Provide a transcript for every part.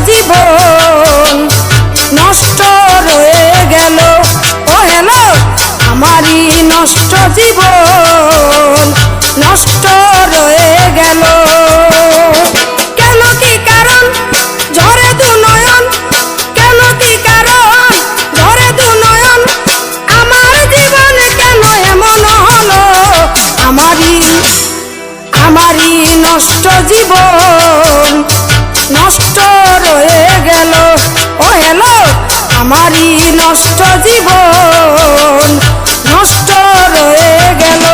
জীবন নষ্ট রয়ে গেল। ও হেলো আমারই নষ্ট জীবন নষ্ট রয়ে গেল। কেন কি কারণ ঝরে দু নয়ন, কেন কি কারণ ঝরে দু নয়ন, আমার জীবন কেন এমন হলো। আমারই নষ্ট জীবন নষ্ট রয়ে গেল। ও হেলো আমারই নষ্ট জীবন নষ্ট রয়ে গেল।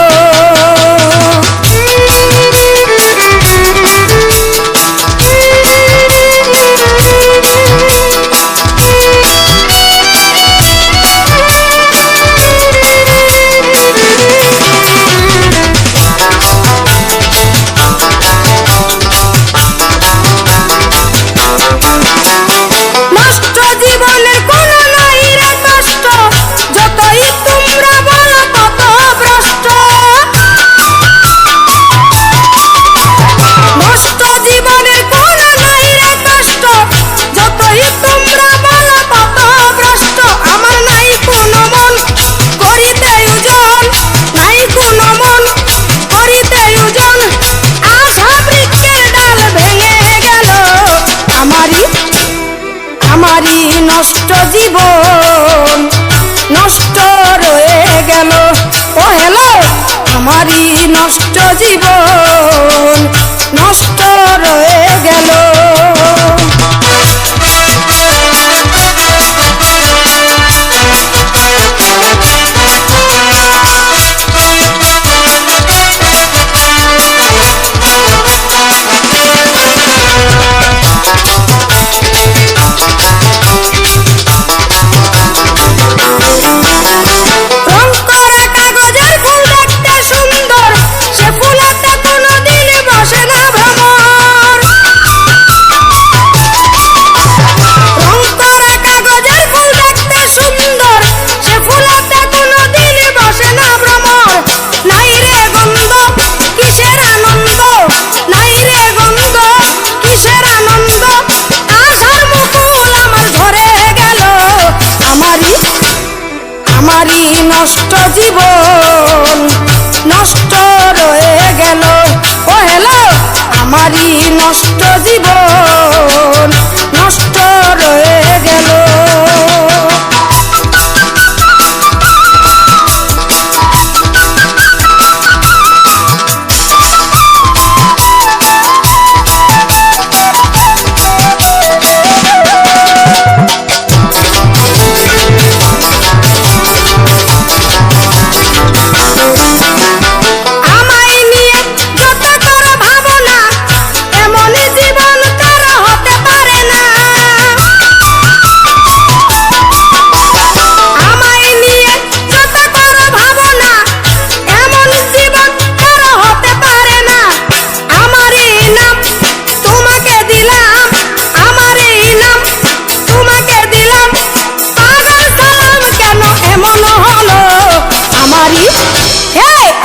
আমারই নষ্ট জীবন নষ্ট রয়ে গেল। ও হেলো আমারই নষ্ট জীবন নষ্ট রয়ে গেল। আমারই নষ্ট জীবন নষ্ট রয়ে গেল। ও হেলো আমারই নষ্ট জীবন নষ্ট রয়ে গেল।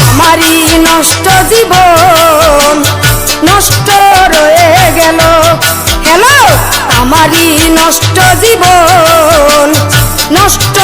আমারই নষ্ট জীবন নষ্ট রয়ে গেল। হেলো আমারই নষ্ট জীবন নষ্ট